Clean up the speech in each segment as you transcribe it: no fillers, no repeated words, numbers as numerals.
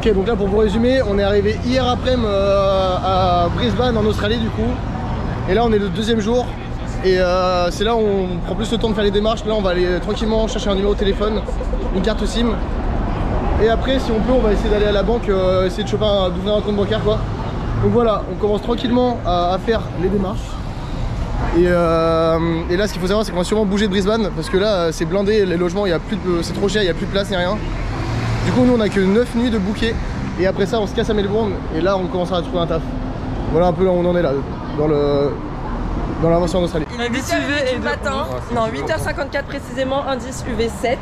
Ok, donc là pour vous résumer, on est arrivé hier après-midi à Brisbane en Australie du coup. Et là on est le deuxième jour. Et c'est là où on prend plus le temps de faire les démarches. Là on va aller tranquillement chercher un numéro de téléphone, une carte SIM. Et après si on peut on va essayer d'aller à la banque, essayer de choper d'ouvrir un compte bancaire quoi. Donc voilà, on commence tranquillement à faire les démarches. Et là ce qu'il faut savoir c'est qu'on va sûrement bouger de Brisbane. Parce que là c'est blindé, les logements, c'est trop cher, il n'y a plus de place ni rien. Du coup nous on a que 9 nuits de booké. Et après ça on se casse à Melbourne. Et là on commencera à trouver un taf. Voilà un peu là où on en est là, dans l'avancée en Australie. Il est 8 UV et matin, non 8h54 précisément, indice UV7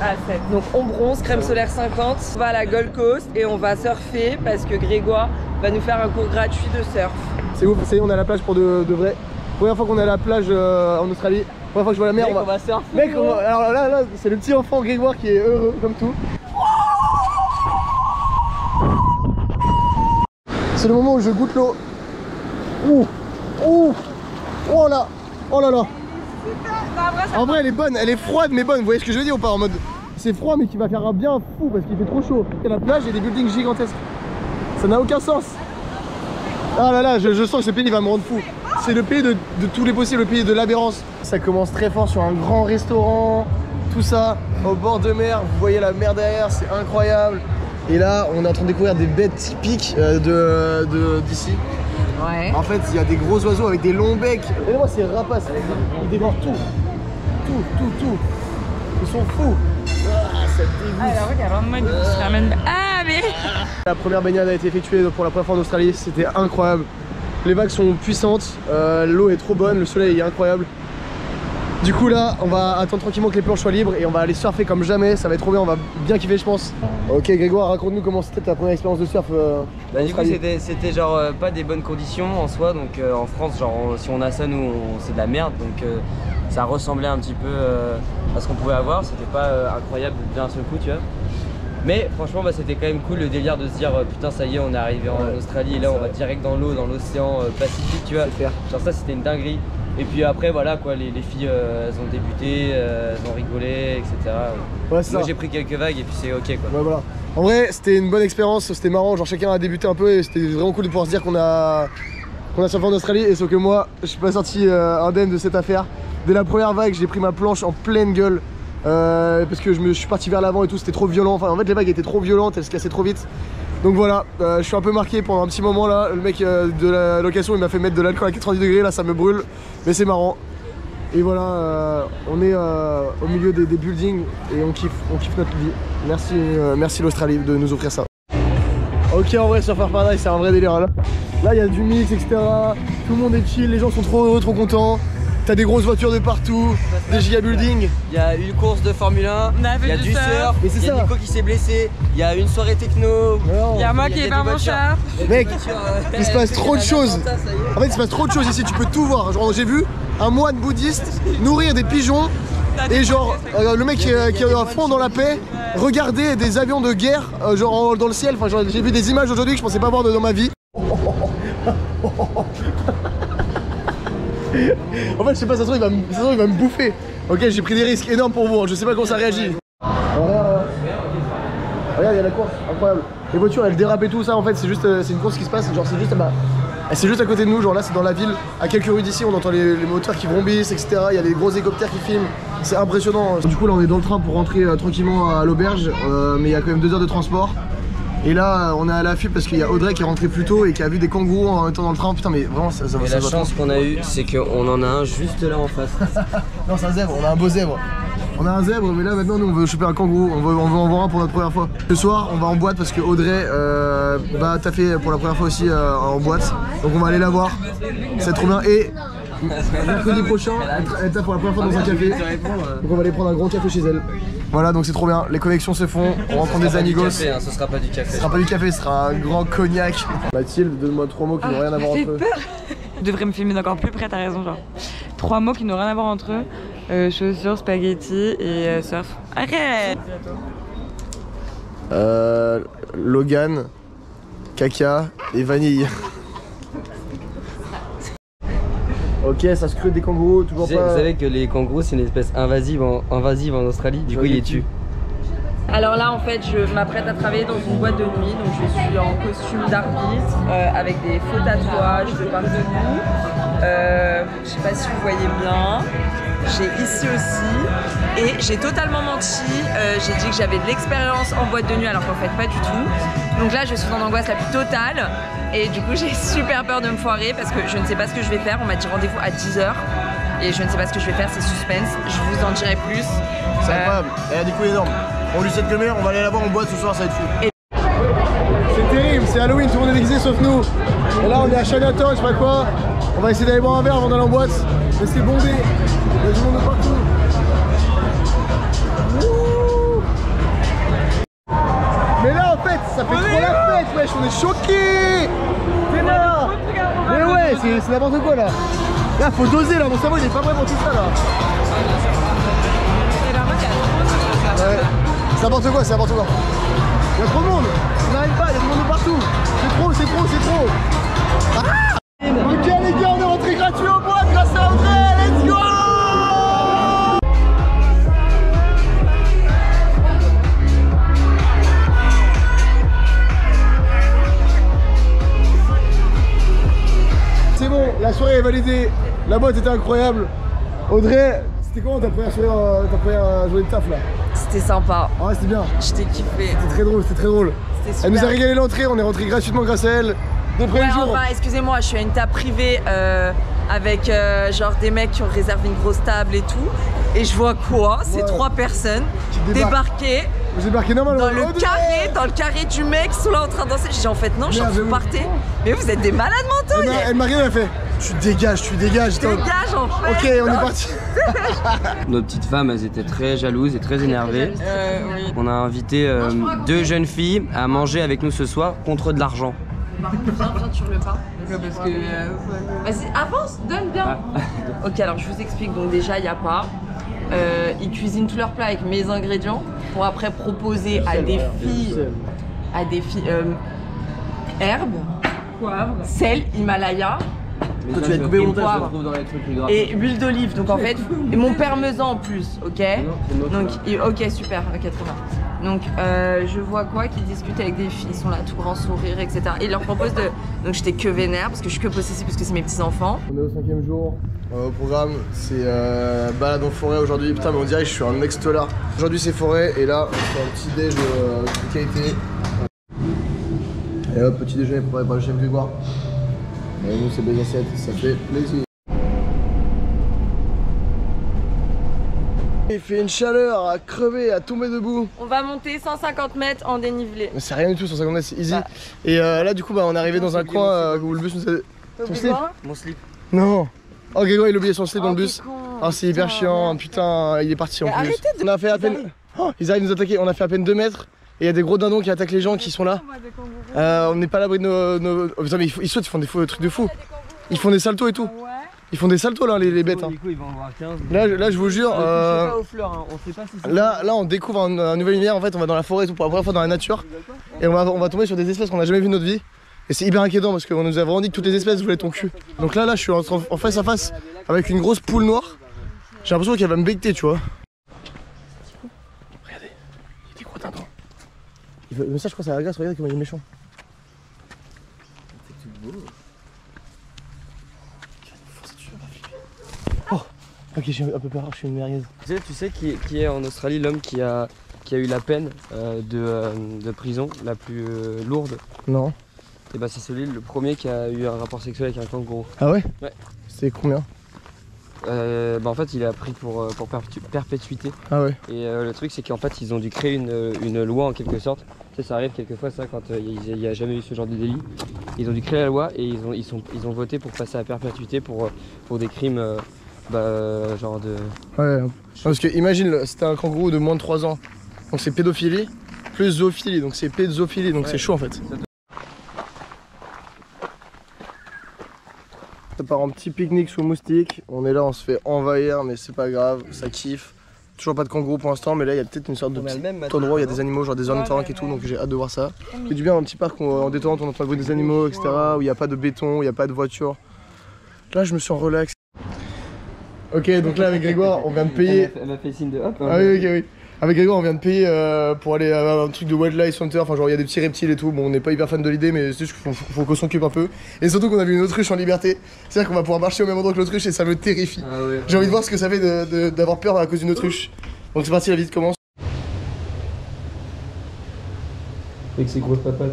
à 7. Donc on bronze, crème solaire 50, on va à la Gold Coast et on va surfer parce que Grégoire va nous faire un cours gratuit de surf. C'est ouf, ça y est, on est à la plage pour de vrai. Première fois qu'on est à la plage en Australie, première fois que je vois la mer. Mec, on va surfer. Mec, alors là c'est le petit enfant Grégoire qui est heureux comme tout. C'est le moment où je goûte l'eau. Ouh, ouh. Oh là, oh là là. En vrai elle est bonne, elle est froide mais bonne, vous voyez ce que je veux dire ou pas? En mode c'est froid mais qui va faire un bien fou parce qu'il fait trop chaud. À la plage il y a des buildings gigantesques. Ça n'a aucun sens. Ah là là, je sens que ce pays va me rendre fou. C'est le pays de tous les possibles, le pays de l'aberrance. Ça commence très fort sur un grand restaurant, tout ça, au bord de mer, vous voyez la mer derrière, c'est incroyable. Et là on est en train de découvrir des bêtes typiques d'ici. Ouais. En fait, il y a des gros oiseaux avec des longs becs. Regardez-moi ces rapaces, ils dévorent tout. Tout. Ils sont fous. Ah, ça dégoûte. Alors regarde, moi il se ramène. Ah mais La première baignade a été effectuée pour la première fois en Australie. C'était incroyable. Les vagues sont puissantes, l'eau est trop bonne, le soleil est incroyable. Du coup là, on va attendre tranquillement que les planches soient libres et on va aller surfer comme jamais. Ça va être trop bien, on va bien kiffer je pense. Ok Grégoire, raconte-nous comment c'était ta première expérience de surf. Bah du coup c'était genre pas des bonnes conditions en soi, donc en France genre si on a ça nous c'est de la merde, donc ça ressemblait un petit peu à ce qu'on pouvait avoir, c'était pas incroyable d'un seul coup tu vois. Mais franchement bah, c'était quand même cool le délire de se dire putain ça y est on est arrivé en Australie et là on va direct dans l'eau, dans l'océan Pacifique tu vois. Genre ça c'était une dinguerie. Et puis après voilà quoi, les filles elles ont débuté, elles ont rigolé etc. Ouais, moi j'ai pris quelques vagues et puis c'est ok quoi. Ouais, voilà. En vrai c'était une bonne expérience, c'était marrant, genre chacun a débuté un peu et c'était vraiment cool de pouvoir se dire qu'on a surfé en Australie. Et sauf que moi je suis pas sorti indemne de cette affaire. Dès la première vague j'ai pris ma planche en pleine gueule parce que je suis parti vers l'avant et tout, c'était trop violent. Enfin en fait les vagues étaient trop violentes, elles se cassaient trop vite. Donc voilà, je suis un peu marqué pendant un petit moment là. Le mec de la location il m'a fait mettre de l'alcool à 90 degrés, là ça me brûle. Mais c'est marrant. Et voilà, on est au milieu des buildings et on kiffe notre vie. Merci l'Australie de nous offrir ça. Ok en vrai Surfer Paradise c'est un vrai délire là. Là il y a du mix etc. Tout le monde est chill, les gens sont trop heureux, trop contents. T'as des grosses voitures de partout, des giga buildings. Il y a une course de Formule 1, il y a du surf, il y a Nico qui s'est blessé, il y a une soirée techno, il y a moi qui est pas mon chat. Mec, il se passe trop de choses. En fait il se passe trop de choses ici, tu peux tout voir. Genre j'ai vu un moine bouddhiste nourrir des pigeons. Et genre le mec qui est à fond dans la paix, regarder des avions de guerre genre dans le ciel. Enfin j'ai vu des images aujourd'hui que je pensais pas voir dans ma vie. En fait je sais pas, ça se trouve il va me bouffer. Ok j'ai pris des risques énormes pour vous, je sais pas comment ça réagit. Regarde il y a la course, incroyable. Les voitures elles dérapent et tout ça en fait c'est juste c'est une course qui se passe, genre c'est juste à côté de nous, genre là c'est dans la ville, à quelques rues d'ici on entend les moteurs qui vrombissent etc. Il y a des gros hélicoptères qui filment, c'est impressionnant. Du coup là on est dans le train pour rentrer tranquillement à l'auberge, mais il y a quand même 2 heures de transport. Et là on est à l'affût parce qu'il y a Audrey qui est rentré plus tôt et qui a vu des kangourous en étant dans le train. Putain mais vraiment ça et la chance qu'on a eu c'est qu'on en a un juste là en face. Non c'est un zèbre, on a un beau zèbre. On a un zèbre mais là maintenant nous on veut choper un kangourou, on veut en voir un pour notre première fois. Ce soir on va en boîte parce que Audrey va taffer pour la première fois aussi en boîte. Donc on va aller la voir, c'est trop bien. Et mercredi prochain elle taffe pour la première fois dans un café. Donc on va aller prendre un gros café chez elle. Voilà donc c'est trop bien, les connexions se font, on rencontre des amigos. Café, hein, ce sera pas du café. Ce sera pas du café, ce sera un grand cognac. Mathilde, donne-moi 3 mots qui n'ont rien à voir entre eux. Je devrais me filmer d'encore plus près, t'as raison genre. 3 mots qui n'ont rien à voir entre eux. Chaussures, spaghetti et surf. Arrête. Logan, caca et vanille. Ok, ça scrute des kangourous, toujours pas. Vous savez que les kangourous c'est une espèce invasive en Australie, du coup ils les tuent. Alors là, en fait, je m'apprête à travailler dans une boîte de nuit, donc je suis en costume d'arbitre avec des faux tatouages de partout. Je sais pas si vous voyez bien. J'ai ici aussi et j'ai totalement menti. J'ai dit que j'avais de l'expérience en boîte de nuit alors qu'en fait pas du tout. Donc là, je suis dans l'angoisse la plus totale et du coup, j'ai super peur de me foirer parce que je ne sais pas ce que je vais faire. On m'a dit rendez-vous à 10 h et je ne sais pas ce que je vais faire. C'est suspense. Je vous en dirai plus. C'est incroyable. Elle a des couilles énormes. On lui souhaite le meilleur, on va aller la voir en boîte ce soir, ça va être fou. C'est terrible, c'est Halloween, tout le monde est déguisé sauf nous. Et là on est à Chinatown, je sais pas quoi. On va essayer d'aller boire un verre avant d'aller en boîte. Mais c'est bondé, il y a du monde de partout. Wouh. Mais là en fait, ça fait trop la fête, wesh, on est choqués. C'est là. Mais ouais, c'est n'importe quoi là. Là faut doser là, mon cerveau il est pas prêt pour tout ça là. Ouais. C'est n'importe quoi, c'est n'importe quoi. Il y a trop de monde, on n'arrive pas, il y a du monde de partout. C'est trop, c'est trop, c'est trop. Ah. Ok les gars, on est rentré gratuit en boîte grâce à Audrey, let's go. C'est bon, la soirée est validée, la boîte était incroyable. Audrey, c'était comment ta première soirée, ta première journée de taf là? C'était sympa. Ah ouais, c'était bien. Je t'ai kiffé. C'était très drôle, c'était très drôle. Elle nous a régalé l'entrée, on est rentré gratuitement grâce à elle. Des premiers jours. Enfin, excusez-moi, je suis à une table privée avec genre des mecs qui ont réservé une grosse table et tout. Et je vois quoi? C'est 3 personnes débarquées. Vous débarquez normalement dans le carré du mec, sont là en train de danser. J'ai dit en fait non, je vous partez. Mais vous êtes des malades mentaux. Elle m'a rien fait. Tu dégages. Dégage en fait. Ok, on est parti. Nos petites femmes, elles étaient très jalouses et très énervées. Oui. On a invité 2 jeunes filles à manger avec nous ce soir contre de l'argent. Viens sur le pas. Parce que. Vas-y, avance, donne bien. Ok, alors je vous explique. Donc, déjà, il n'y a pas. Ils cuisinent tous leurs plats avec mes ingrédients pour après proposer à des filles. Herbes, poivre, sel, Himalaya. Toi, tu vas couper mon poivre et huile d'olive. Donc en fait, et mon parmesan en plus, ok. Donc ok, super, ok, très bien. Donc je vois quoi qu'ils discutent avec des filles, ils sont là tout grand sourire, etc. Et ils leur proposent de. Donc j'étais que vénère parce que je suis que possessive parce que c'est mes petits enfants. On est au 5e jour. Au programme, c'est balade en forêt aujourd'hui. Putain, mais on dirait que je suis un ex-tolard. Aujourd'hui, c'est forêt et là, on fait un petit déj de qualité. Et hop, petit déjeuner préparé par le chef Grégoire. Et nous, c'est des assiettes, ça fait plaisir. Il fait une chaleur à crever, à tomber debout. On va monter 150 mètres en dénivelé. Mais c'est rien du tout, 150 mètres, c'est easy. Et là, du coup, on est arrivé dans un coin où le bus nous a. Ton slip ? Mon slip. Non. Oh, Grégoire, il a oublié son slip dans le bus. Oh, c'est hyper chiant, putain, il est parti en plus. Arrêtez de... On a fait à peine. Oh, ils arrivent à nous attaquer, on a fait à peine 2 mètres. Et il y a des gros dindons qui attaquent les gens qui sont là. On n'est pas à l'abri de nos... Oh, putain, mais ils sautent, ils font des trucs de fou. Ils font des saltos et tout. Ils font des saltos là, les bêtes. Hein. Ils vont avoir 15. Là, je vous jure. Pas aux fleurs, hein. On sait pas si c'est là, on découvre un nouvel univers. En fait, on va dans la forêt et tout, pour la première fois dans la nature. Et on va tomber sur des espèces qu'on n'a jamais vues de notre vie. Et c'est hyper inquiétant parce qu'on nous a vraiment dit que toutes les espèces voulaient ton cul. Donc là, je suis en face à face avec une grosse poule noire. J'ai l'impression qu'elle va me becter, tu vois. Regardez, il y a des gros dindons. Mais ça, je crois que c'est la grâce, regardez comment il est méchant. Oh, ok, j'ai un peu peur, je suis une merguez. Tu sais qui est en Australie l'homme qui a eu la peine de prison la plus lourde? Non. Et bah c'est le premier qui a eu un rapport sexuel avec un kangourou. Ah ouais? Ouais. C'est combien? En fait il a pris pour perpétuité. Ah ouais. Et le truc c'est qu'en fait ils ont dû créer une loi en quelque sorte. Tu sais, ça arrive quelquefois ça quand il n'y a jamais eu ce genre de délit. Ils ont dû créer la loi et ils ont voté pour passer à perpétuité pour des crimes genre de... Ouais, parce que imagine, c'était un kangourou de moins de 3 ans. Donc c'est pédophilie plus zoophilie, donc c'est pédophilie, donc c'est chaud en fait. Ça part en petit pique-nique sous moustique. On est là, on se fait envahir, mais c'est pas grave, ça kiffe. Toujours pas de kangourou pour l'instant, mais là il y a peut-être une sorte de petit endroit où il y a des animaux, genre des ornithorynques et tout, donc j'ai hâte de voir ça. C'est du bien un petit parc en détente, on entend le bruit des animaux, etc. Où il n'y a pas de béton, où il n'y a pas de voiture. Là je me sens relax. Ok, donc là avec Grégoire, on vient de payer. Elle m'a fait signe de hop. Ah oui, ok, oui. Avec Grégoire, on vient de payer pour aller à un truc de wildlife center, enfin genre il y a des petits reptiles et tout. Bon, on n'est pas hyper fan de l'idée, mais c'est juste qu'il faut qu'on s'occupe un peu. Et surtout qu'on a vu une autruche en liberté. C'est-à-dire qu'on va pouvoir marcher au même endroit que l'autruche et ça me terrifie. Ah ouais. J'ai envie de voir ce que ça fait d'avoir peur à cause d'une autruche. Donc c'est parti, la visite commence. Avec ses grosses papates.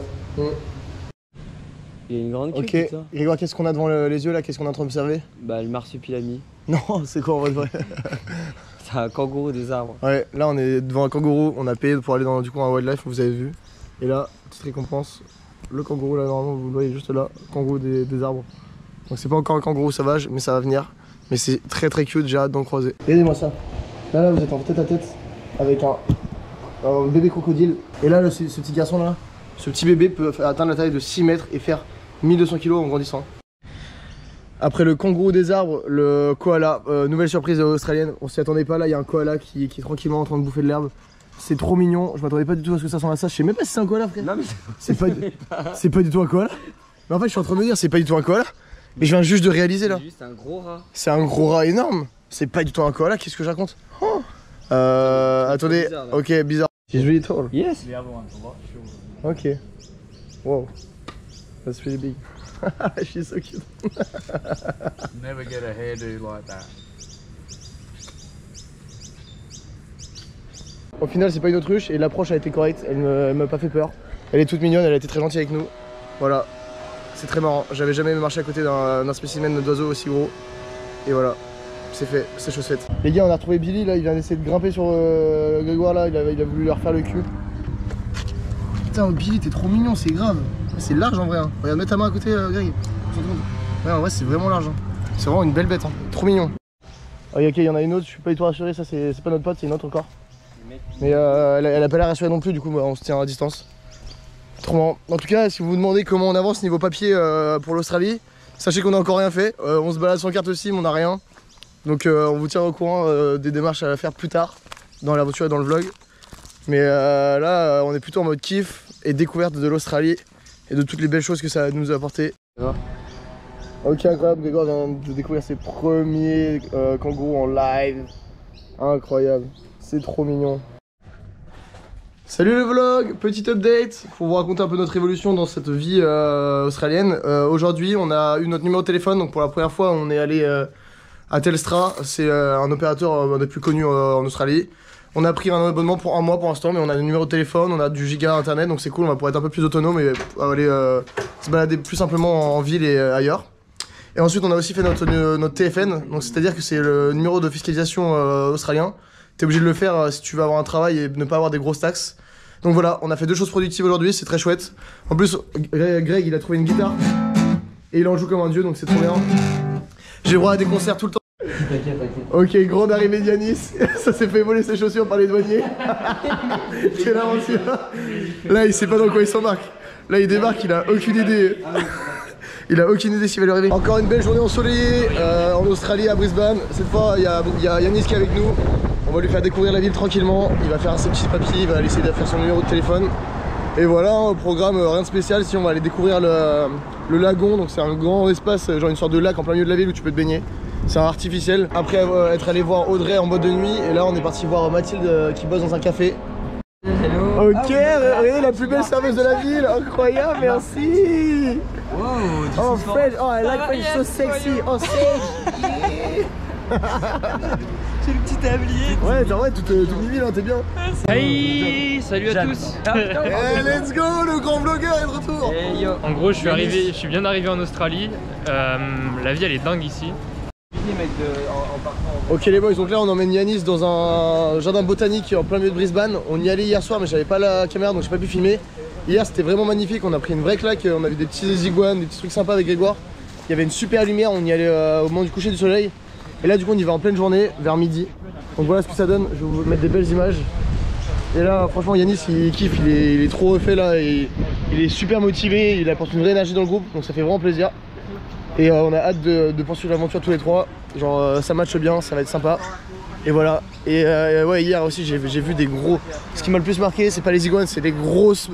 Il y a une grande queue. Ok, Grégoire, qu'est-ce qu'on a devant les yeux là? Qu'est-ce qu'on est en train d'observer? Bah, le marsupilami. Non, c'est quoi en vrai de vrai? C'est un kangourou des arbres. Ouais, là on est devant un kangourou, on a payé pour aller dans du coup un wildlife, vous avez vu. Et là, petite récompense, le kangourou là normalement vous le voyez juste là, kangourou des arbres. Donc c'est pas encore un kangourou sauvage, mais ça va venir. Mais c'est très très cute, j'ai hâte d'en croiser. Regardez-moi ça. Là vous êtes en tête à tête avec un bébé crocodile. Et là ce petit garçon là, ce petit bébé peut atteindre la taille de 6 mètres et faire 1200 kg en grandissant. Après le kangourou des arbres, le koala, nouvelle surprise australienne, on s'y attendait pas là, il y a un koala qui est tranquillement en train de bouffer de l'herbe. C'est trop mignon, je m'attendais pas du tout à ce que ça ressemble à ça, je sais même pas si c'est un koala frère. Non mais c'est pas du tout un koala. Mais en fait je suis en train de me dire c'est pas du tout un koala, mais je viens juste de réaliser là. c'est juste un gros rat. C'est un gros rat énorme, c'est pas du tout un koala, qu'est-ce que je raconte? Attendez, bizarre, ok bizarre. He's really tall. Yes. Ok. Wow. That's really big. She's so cute. Never get a hairdo like that. Au final, c'est pas une autruche et l'approche a été correcte. Elle m'a pas fait peur. Elle est toute mignonne, elle a été très gentille avec nous. Voilà. C'est très marrant. J'avais jamais marché à côté d'un spécimen d'oiseau aussi gros. Et voilà. C'est fait, c'est chose faite. Les gars, on a retrouvé Billy là. Il vient d'essayer de grimper sur Grégoire là. Il a voulu leur faire le cul. Putain, Billy, t'es trop mignon, c'est grave. C'est large en vrai, hein. Regarde, mets ta main à côté, Greg. Ouais, en vrai, c'est vraiment large. Hein. C'est vraiment une belle bête, hein. Trop mignon. Ah, ok, il y en a une autre, je suis pas du tout rassuré. Ça, c'est pas notre pote, c'est une autre encore. Mais elle a pas l'air rassurée non plus, du coup, on se tient à distance. Trop marrant. En tout cas, si vous vous demandez comment on avance niveau papier pour l'Australie, sachez qu'on a encore rien fait. On se balade sans carte aussi, mais on a rien. Donc, on vous tient au courant des démarches à faire plus tard dans l'aventure et dans le vlog. Mais là, on est plutôt en mode kiff et découverte de l'Australie et de toutes les belles choses que ça nous a apporté. Ok, incroyable, Grégoire vient de découvrir ses premiers kangourous en live. Incroyable, c'est trop mignon. Salut le vlog, petit update pour vous raconter un peu notre évolution dans cette vie australienne. Aujourd'hui, on a eu notre numéro de téléphone, donc pour la première fois, on est allé à Telstra. C'est un opérateur des plus connus en Australie. On a pris un abonnement pour un mois pour l'instant, mais on a le numéro de téléphone, on a du giga internet, donc c'est cool, on va pouvoir être un peu plus autonome et aller se balader plus simplement en ville et ailleurs. Et ensuite on a aussi fait notre TFN, donc c'est-à-dire que c'est le numéro de fiscalisation australien. T'es obligé de le faire si tu veux avoir un travail et ne pas avoir des grosses taxes. Donc voilà, on a fait 2 choses productives aujourd'hui, c'est très chouette. En plus, Greg il a trouvé une guitare et il en joue comme un dieu, donc c'est trop bien. J'ai droit à des concerts tout le temps. T'inquiète. Ok, grande arrivée d'Yanis. Ça s'est fait voler ses chaussures par les douaniers. Quelle aventure. Là, il sait pas dans quoi il s'embarque. Là, il débarque, il a aucune idée. Il a aucune idée s'il va lui arriver. Encore une belle journée ensoleillée en Australie, à Brisbane. Cette fois, il y a Yanis qui est avec nous. On va lui faire découvrir la ville tranquillement. Il va faire ses petits papiers, il va essayer de faire son numéro de téléphone. Et voilà, au programme, rien de spécial. Si on va aller découvrir le lagon. Donc, c'est un grand espace, genre une sorte de lac en plein milieu de la ville où tu peux te baigner. C'est un artificiel. Après être allé voir Audrey en boîte de nuit. Et là, on est parti voir Mathilde qui bosse dans un café. Hello. Ok, regardez la plus belle serveuse de la ville. Incroyable, merci. Wow, Oh, Fred, oh, I like when you're so sexy. Oh, sexy. J'ai le petit tablier. Ouais, t'as vrai, toute mimi là, t'es bien. Hey, salut à tous. Hey, let's go, le grand vlogueur est de retour. Hey yo. En gros, je suis bien arrivé en Australie. La vie elle est dingue ici. Ok les boys, donc là on emmène Yanis dans un jardin botanique en plein milieu de Brisbane. On y allait hier soir mais j'avais pas la caméra donc j'ai pas pu filmer. Hier c'était vraiment magnifique, on a pris une vraie claque, on a vu des petits iguanes, des petits trucs sympas avec Grégoire. Il y avait une super lumière, on y allait au moment du coucher du soleil. Et là du coup on y va en pleine journée, vers midi. Donc voilà ce que ça donne, je vais vous mettre des belles images. Et là franchement Yanis il kiffe, il est trop refait là, il est super motivé, il apporte une vraie énergie dans le groupe donc ça fait vraiment plaisir. Et on a hâte de poursuivre l'aventure tous les trois. Genre ça matche bien, ça va être sympa. Et voilà. Et ouais, hier aussi j'ai vu des gros. Ce qui m'a le plus marqué, c'est pas les iguanes, c'est les grosses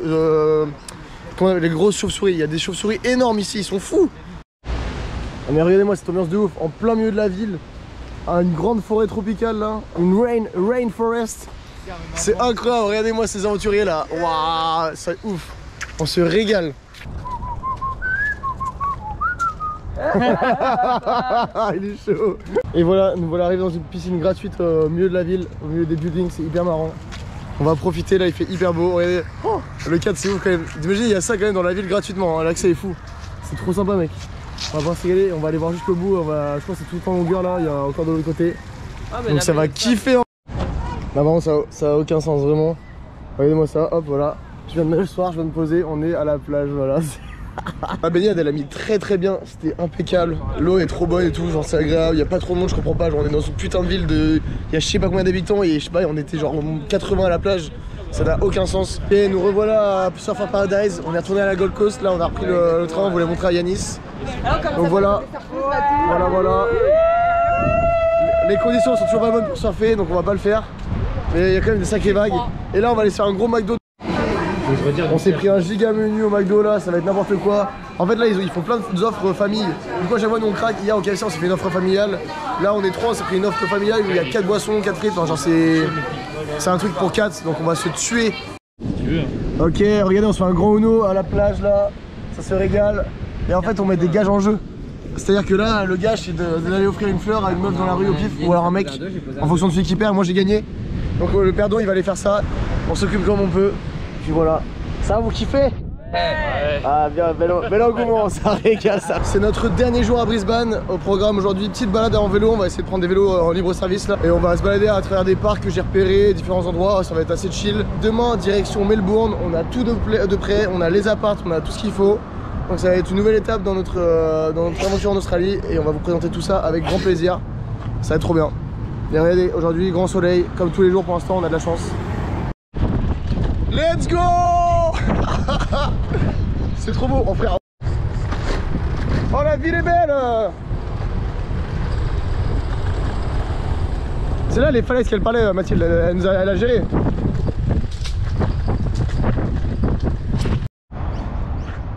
chauves-souris. Il y a des chauves-souris énormes ici, ils sont fous. Mais regardez-moi cette ambiance de ouf, en plein milieu de la ville. Une grande forêt tropicale là, une rainforest. C'est incroyable, regardez-moi ces aventuriers là. Waouh, c'est ouf. On se régale. Il est chaud. Et voilà, nous voilà arrivés dans une piscine gratuite au milieu de la ville, au milieu des buildings, c'est hyper marrant. On va profiter, là il fait hyper beau, regardez. Oh, le cadre c'est ouf quand même. T'imagines, il y a ça quand même dans la ville gratuitement, hein. L'accès est fou. C'est trop sympa mec. On va pouvoir se régaler, on va aller voir jusqu'au bout, je pense que c'est tout en longueur là, il y a encore de l'autre côté. Donc ça va kiffer. Là vraiment ça a aucun sens vraiment. Regardez-moi ça, hop voilà. Je viens de le soir, je viens de me poser, on est à la plage, voilà. La baignade elle a mis très bien, c'était impeccable. L'eau est trop bonne et tout, genre c'est agréable, il y a pas trop de monde, je comprends pas, genre on est dans une putain de ville de... Il y a je sais pas combien d'habitants et je sais pas, on était genre 80 à la plage. Ça n'a aucun sens. Et nous revoilà à Surfer Paradise, on est retourné à la Gold Coast, là on a repris le train, on voulait montrer à Yanis. Donc voilà, voilà. Les conditions sont toujours pas bonnes pour surfer, donc on va pas le faire. Mais il y a quand même des sacrées vagues. Et là on va aller se faire un gros McDo. On s'est pris un giga menu au McDo là, ça va être n'importe quoi. En fait là ils font plein d'offres famille. Du coup à chaque fois nous on craque, hier au KFC on s'est fait une offre familiale. Là on est 3, on s'est pris une offre familiale où il y a 4 boissons, 4 frites, enfin, genre c'est un truc pour 4, donc on va se tuer. Ok, regardez on se fait un grand Uno à la plage là, ça se régale. Et en fait on met des gages en jeu. C'est-à-dire que là le gage c'est d'aller offrir une fleur à une meuf dans la rue au pif ou alors un mec en fonction de celui qui perd. Moi j'ai gagné. Donc le perdant il va aller faire ça, on s'occupe comme on peut. Puis voilà, ça vous kiffez? Ouais. Ah bien, bel engouement, ça régale ça. C'est notre dernier jour à Brisbane. Au programme aujourd'hui, petite balade en vélo. On va essayer de prendre des vélos en libre service là. Et on va se balader à travers des parcs que j'ai repérés, différents endroits. Ça va être assez chill. Demain, direction Melbourne. On a tout de près. On a les apparts, on a tout ce qu'il faut. Donc ça va être une nouvelle étape dans notre aventure en Australie. Et on va vous présenter tout ça avec grand plaisir. Ça va être trop bien. Et regardez, aujourd'hui, grand soleil. Comme tous les jours pour l'instant, on a de la chance. Let's go. C'est trop beau, oh frère. Oh la ville est belle. C'est là les falaises qu'elle parlait Mathilde, elle a géré.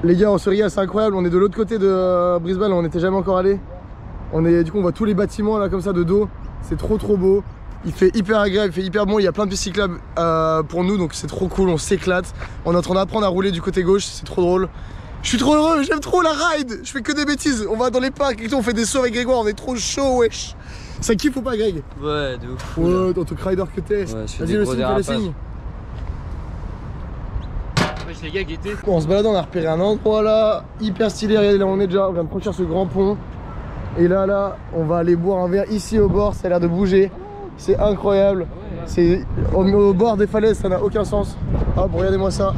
Les gars on se régale, c'est incroyable, on est de l'autre côté de Brisbane, on n'était jamais encore allé. Du coup on voit tous les bâtiments là comme ça de dos, c'est trop beau. Il fait hyper agréable, il fait hyper bon, il y a plein de pistes cyclables pour nous donc c'est trop cool, on s'éclate. On est en train d'apprendre à rouler du côté gauche, c'est trop drôle. Je suis trop heureux, j'aime trop la ride, je fais que des bêtises. On va dans les parcs et tout, on fait des sauts avec Grégoire, on est trop chaud wesh. Ça kiffe ou pas Greg? Ouais de ouf. Ouais, dans ton rider que t'es. Ouais, vas-y le signe, fais le signe. Wesh les gars, guettez. En se baladant on a repéré un endroit là, hyper stylé, regardez là on est déjà, on vient de franchir ce grand pont. Et là, on va aller boire un verre ici au bord, ça a l'air de bouger. C'est incroyable, c'est au bord des falaises, ça n'a aucun sens. Hop, regardez-moi ça,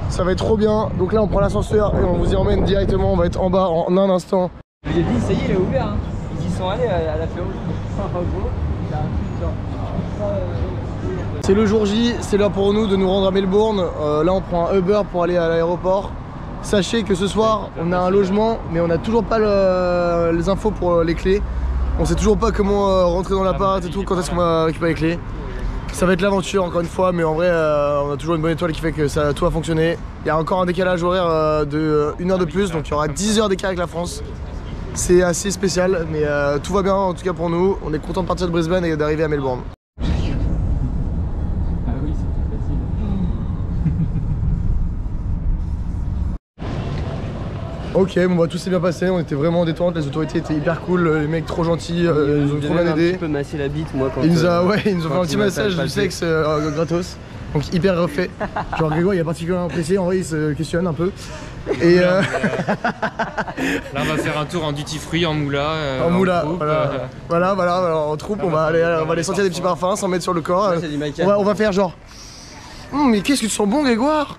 ça va être trop bien. Donc là on prend l'ascenseur et on vous y emmène directement, on va être en bas en un instant. Il a dit, ça y est, il est ouvert, hein. Ils y sont allés à la Féroce. C'est le jour J, c'est l'heure pour nous de nous rendre à Melbourne. Là on prend un Uber pour aller à l'aéroport. Sachez que ce soir on a un logement mais on n'a toujours pas les infos pour les clés. On sait toujours pas comment rentrer dans l'appart et tout, quand est-ce qu'on va récupérer les clés. Ça va être l'aventure encore une fois, mais en vrai on a toujours une bonne étoile qui fait que ça tout a fonctionné. Il y a encore un décalage horaire de 1 heure de plus, donc il y aura 10 heures d'écart avec la France. C'est assez spécial, mais tout va bien en tout cas pour nous. On est content de partir de Brisbane et d'arriver à Melbourne. Ah oui, c'était facile. Ok, bon bah tout s'est bien passé, on était vraiment en détente, les autorités étaient hyper cool, les mecs trop gentils, ils nous ont trop bien aidés. Un petit peu massé la bite moi quand ils nous ont fait un petit massage du sexe gratos, donc hyper refait. Genre Grégoire il est particulièrement apprécié, en vrai il se questionne un peu. Et là on va faire un tour en duty free, en moula. En moula, voilà, en troupe, on va aller sentir des petits parfums, s'en mettre sur le corps. Ouais, on va faire genre, mais qu'est-ce que tu sens bon Grégoire?